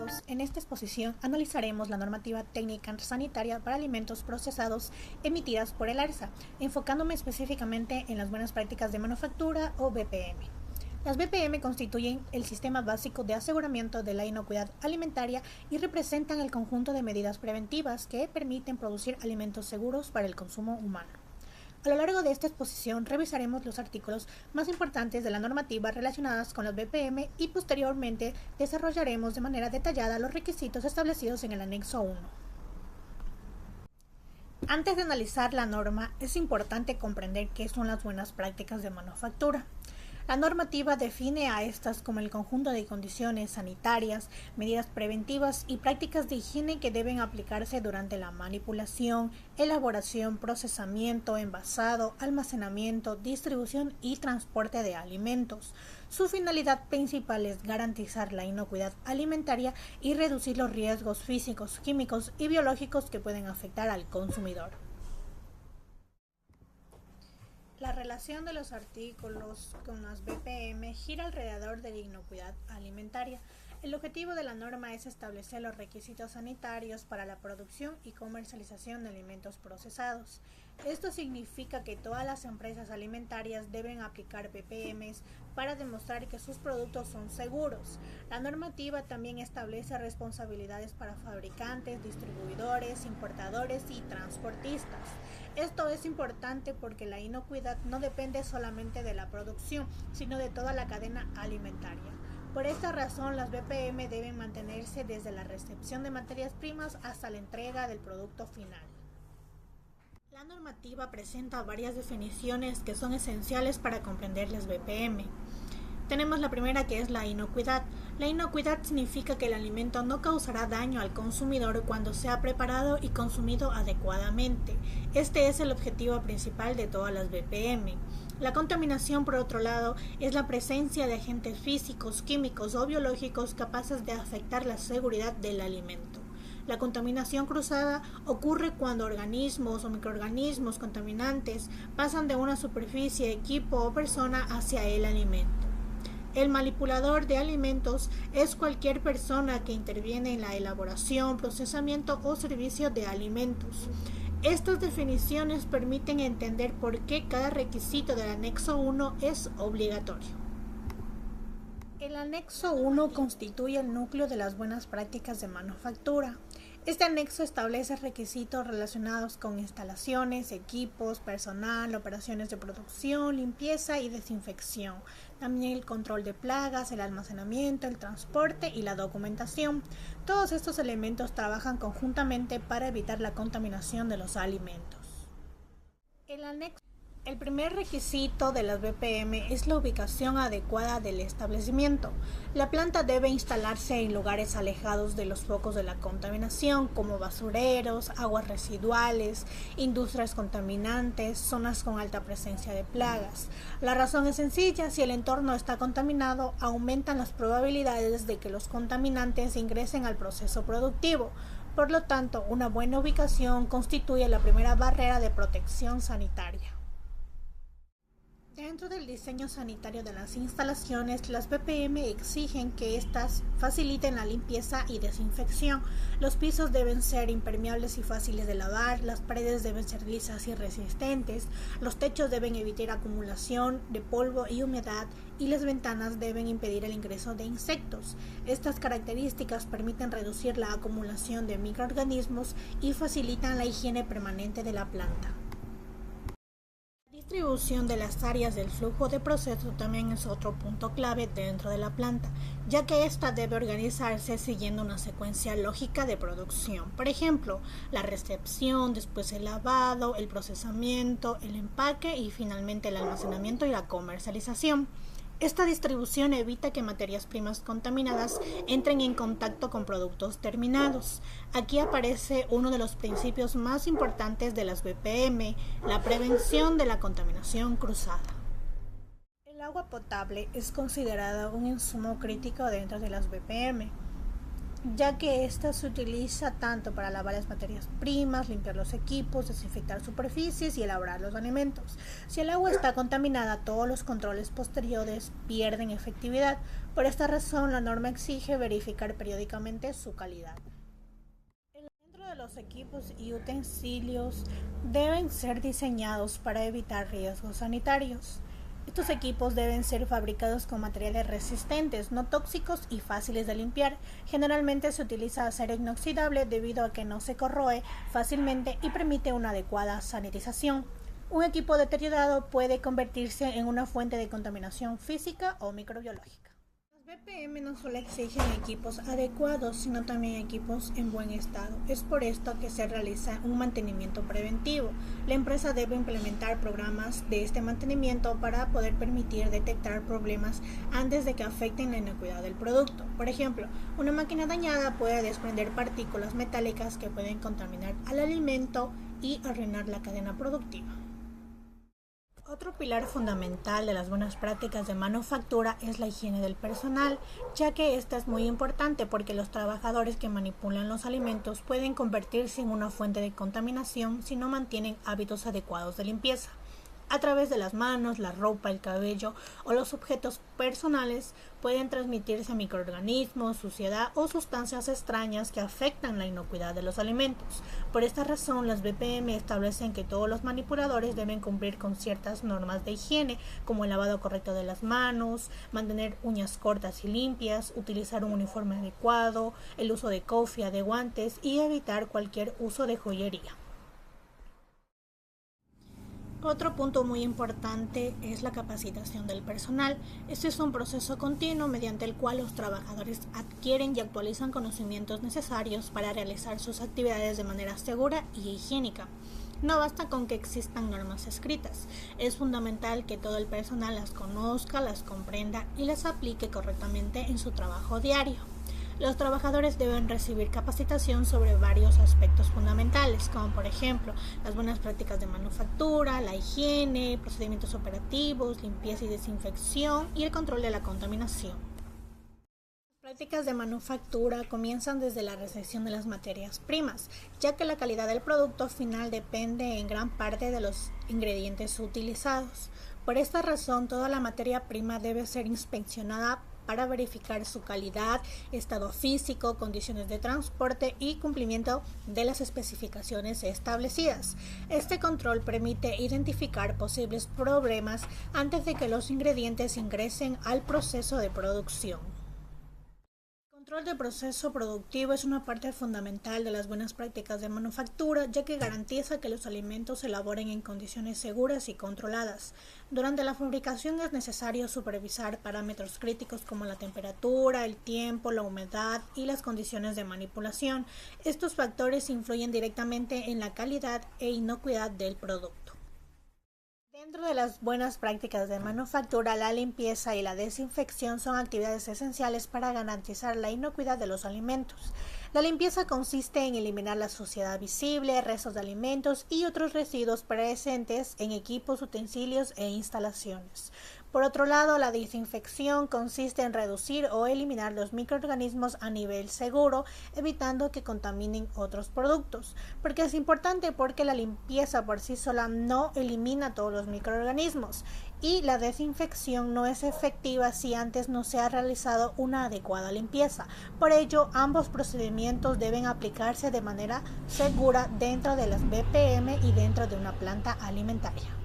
todos, en esta exposición analizaremos la normativa técnica sanitaria para alimentos procesados emitidas por el ARSA, enfocándome específicamente en las buenas prácticas de manufactura o BPM. Las BPM constituyen el sistema básico de aseguramiento de la inocuidad alimentaria y representan el conjunto de medidas preventivas que permiten producir alimentos seguros para el consumo humano. A lo largo de esta exposición revisaremos los artículos más importantes de la normativa relacionadas con las BPM y posteriormente desarrollaremos de manera detallada los requisitos establecidos en el anexo 1. Antes de analizar la norma, es importante comprender qué son las buenas prácticas de manufactura. La normativa define a estas como el conjunto de condiciones sanitarias, medidas preventivas y prácticas de higiene que deben aplicarse durante la manipulación, elaboración, procesamiento, envasado, almacenamiento, distribución y transporte de alimentos. Su finalidad principal es garantizar la inocuidad alimentaria y reducir los riesgos físicos, químicos y biológicos que pueden afectar al consumidor. La relación de los artículos con las BPM gira alrededor de la inocuidad alimentaria. El objetivo de la norma es establecer los requisitos sanitarios para la producción y comercialización de alimentos procesados. Esto significa que todas las empresas alimentarias deben aplicar BPMs para demostrar que sus productos son seguros. La normativa también establece responsabilidades para fabricantes, distribuidores, importadores y transportistas. Esto es importante porque la inocuidad no depende solamente de la producción, sino de toda la cadena alimentaria. Por esta razón, las BPM deben mantenerse desde la recepción de materias primas hasta la entrega del producto final. La normativa presenta varias definiciones que son esenciales para comprender las BPM. Tenemos la primera, que es la inocuidad. La inocuidad significa que el alimento no causará daño al consumidor cuando sea preparado y consumido adecuadamente. Este es el objetivo principal de todas las BPM. La contaminación, por otro lado, es la presencia de agentes físicos, químicos o biológicos capaces de afectar la seguridad del alimento. La contaminación cruzada ocurre cuando organismos o microorganismos contaminantes pasan de una superficie, equipo o persona hacia el alimento. El manipulador de alimentos es cualquier persona que interviene en la elaboración, procesamiento o servicio de alimentos. Estas definiciones permiten entender por qué cada requisito del anexo 1 es obligatorio. El anexo 1 constituye el núcleo de las buenas prácticas de manufactura. Este anexo establece requisitos relacionados con instalaciones, equipos, personal, operaciones de producción, limpieza y desinfección, también el control de plagas, el almacenamiento, el transporte y la documentación. Todos estos elementos trabajan conjuntamente para evitar la contaminación de los alimentos. El primer requisito de las BPM es la ubicación adecuada del establecimiento. La planta debe instalarse en lugares alejados de los focos de la contaminación, como basureros, aguas residuales, industrias contaminantes, zonas con alta presencia de plagas. La razón es sencilla: si el entorno está contaminado, aumentan las probabilidades de que los contaminantes ingresen al proceso productivo. Por lo tanto, una buena ubicación constituye la primera barrera de protección sanitaria. Dentro del diseño sanitario de las instalaciones, las BPM exigen que éstas faciliten la limpieza y desinfección. Los pisos deben ser impermeables y fáciles de lavar, las paredes deben ser lisas y resistentes, los techos deben evitar acumulación de polvo y humedad y las ventanas deben impedir el ingreso de insectos. Estas características permiten reducir la acumulación de microorganismos y facilitan la higiene permanente de la planta. La distribución de las áreas del flujo de proceso también es otro punto clave dentro de la planta, ya que ésta debe organizarse siguiendo una secuencia lógica de producción. Por ejemplo, la recepción, después el lavado, el procesamiento, el empaque y finalmente el almacenamiento y la comercialización. Esta distribución evita que materias primas contaminadas entren en contacto con productos terminados. Aquí aparece uno de los principios más importantes de las BPM, la prevención de la contaminación cruzada. El agua potable es considerada un insumo crítico dentro de las BPM. ya que ésta se utiliza tanto para lavar las materias primas, limpiar los equipos, desinfectar superficies y elaborar los alimentos. Si el agua está contaminada, todos los controles posteriores pierden efectividad. Por esta razón, la norma exige verificar periódicamente su calidad. Dentro de los equipos y utensilios deben ser diseñados para evitar riesgos sanitarios. Estos equipos deben ser fabricados con materiales resistentes, no tóxicos y fáciles de limpiar. Generalmente se utiliza acero inoxidable debido a que no se corroe fácilmente y permite una adecuada sanitización. Un equipo deteriorado puede convertirse en una fuente de contaminación física o microbiológica. Las BPM no solo exigen equipos adecuados, sino también equipos en buen estado. Es por esto que se realiza un mantenimiento preventivo. La empresa debe implementar programas de este mantenimiento para poder permitir detectar problemas antes de que afecten la inocuidad del producto. Por ejemplo, una máquina dañada puede desprender partículas metálicas que pueden contaminar al alimento y arruinar la cadena productiva. Otro pilar fundamental de las buenas prácticas de manufactura es la higiene del personal, ya que esta es muy importante porque los trabajadores que manipulan los alimentos pueden convertirse en una fuente de contaminación si no mantienen hábitos adecuados de limpieza. A través de las manos, la ropa, el cabello o los objetos personales pueden transmitirse microorganismos, suciedad o sustancias extrañas que afectan la inocuidad de los alimentos. Por esta razón, las BPM establecen que todos los manipuladores deben cumplir con ciertas normas de higiene, como el lavado correcto de las manos, mantener uñas cortas y limpias, utilizar un uniforme adecuado, el uso de cofia, de guantes y evitar cualquier uso de joyería. Otro punto muy importante es la capacitación del personal. Este es un proceso continuo mediante el cual los trabajadores adquieren y actualizan conocimientos necesarios para realizar sus actividades de manera segura y higiénica. No basta con que existan normas escritas, es fundamental que todo el personal las conozca, las comprenda y las aplique correctamente en su trabajo diario. Los trabajadores deben recibir capacitación sobre varios aspectos fundamentales, como por ejemplo las buenas prácticas de manufactura, la higiene, procedimientos operativos, limpieza y desinfección y el control de la contaminación. Las prácticas de manufactura comienzan desde la recepción de las materias primas, ya que la calidad del producto final depende en gran parte de los ingredientes utilizados. Por esta razón, toda la materia prima debe ser inspeccionada para verificar su calidad, estado físico, condiciones de transporte y cumplimiento de las especificaciones establecidas. Este control permite identificar posibles problemas antes de que los ingredientes ingresen al proceso de producción. El control del proceso productivo es una parte fundamental de las buenas prácticas de manufactura, ya que garantiza que los alimentos se elaboren en condiciones seguras y controladas. Durante la fabricación es necesario supervisar parámetros críticos como la temperatura, el tiempo, la humedad y las condiciones de manipulación. Estos factores influyen directamente en la calidad e inocuidad del producto. Dentro de las buenas prácticas de manufactura, la limpieza y la desinfección son actividades esenciales para garantizar la inocuidad de los alimentos. La limpieza consiste en eliminar la suciedad visible, restos de alimentos y otros residuos presentes en equipos, utensilios e instalaciones. Por otro lado, la desinfección consiste en reducir o eliminar los microorganismos a nivel seguro, evitando que contaminen otros productos. Porque es importante porque la limpieza por sí sola no elimina todos los microorganismos y la desinfección no es efectiva si antes no se ha realizado una adecuada limpieza. Por ello, ambos procedimientos deben aplicarse de manera segura dentro de las BPM y dentro de una planta alimentaria.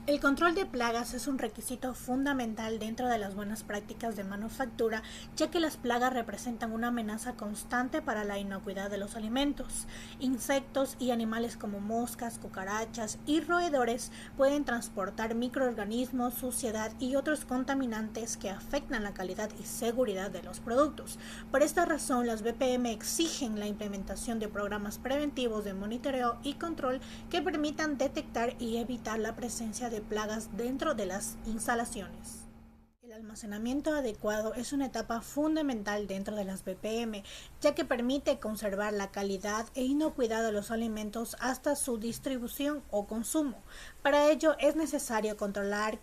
El control de plagas es un requisito fundamental dentro de las buenas prácticas de manufactura, ya que las plagas representan una amenaza constante para la inocuidad de los alimentos. Insectos y animales como moscas, cucarachas y roedores pueden transportar microorganismos, suciedad y otros contaminantes que afectan la calidad y seguridad de los productos. Por esta razón, las BPM exigen la implementación de programas preventivos de monitoreo y control que permitan detectar y evitar la presencia de plagas dentro de las instalaciones. El almacenamiento adecuado es una etapa fundamental dentro de las BPM, ya que permite conservar la calidad e inocuidad de los alimentos hasta su distribución o consumo. Para ello es necesario controlar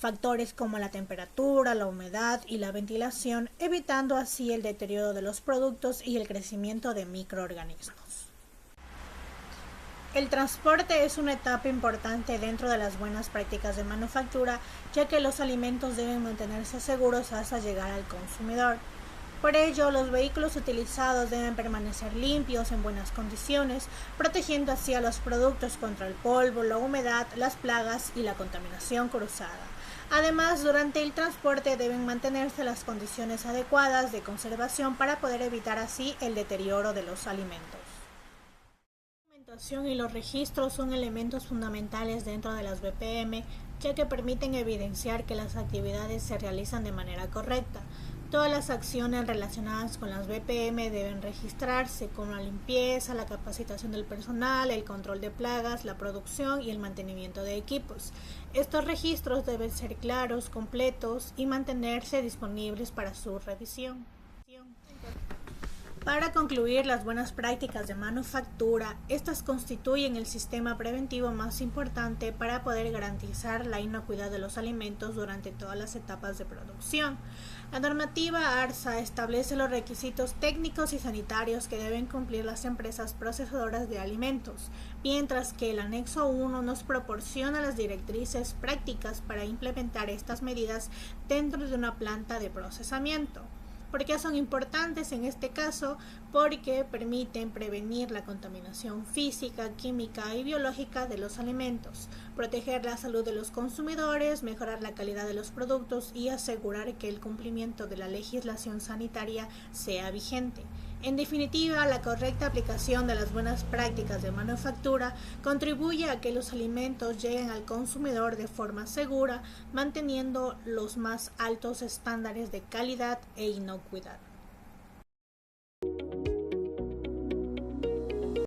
factores como la temperatura, la humedad y la ventilación, evitando así el deterioro de los productos y el crecimiento de microorganismos. El transporte es una etapa importante dentro de las buenas prácticas de manufactura, ya que los alimentos deben mantenerse seguros hasta llegar al consumidor. Por ello, los vehículos utilizados deben permanecer limpios, en buenas condiciones, protegiendo así a los productos contra el polvo, la humedad, las plagas y la contaminación cruzada. Además, durante el transporte deben mantenerse las condiciones adecuadas de conservación para poder evitar así el deterioro de los alimentos. La documentación y los registros son elementos fundamentales dentro de las BPM, ya que permiten evidenciar que las actividades se realizan de manera correcta. Todas las acciones relacionadas con las BPM deben registrarse, como la limpieza, la capacitación del personal, el control de plagas, la producción y el mantenimiento de equipos. Estos registros deben ser claros, completos y mantenerse disponibles para su revisión. Para concluir, las buenas prácticas de manufactura, estas constituyen el sistema preventivo más importante para poder garantizar la inocuidad de los alimentos durante todas las etapas de producción. La normativa ARSA establece los requisitos técnicos y sanitarios que deben cumplir las empresas procesadoras de alimentos, mientras que el anexo 1 nos proporciona las directrices prácticas para implementar estas medidas dentro de una planta de procesamiento. ¿Por qué son importantes en este caso? Porque permiten prevenir la contaminación física, química y biológica de los alimentos, proteger la salud de los consumidores, mejorar la calidad de los productos y asegurar que el cumplimiento de la legislación sanitaria sea vigente. En definitiva, la correcta aplicación de las buenas prácticas de manufactura contribuye a que los alimentos lleguen al consumidor de forma segura, manteniendo los más altos estándares de calidad e inocuidad.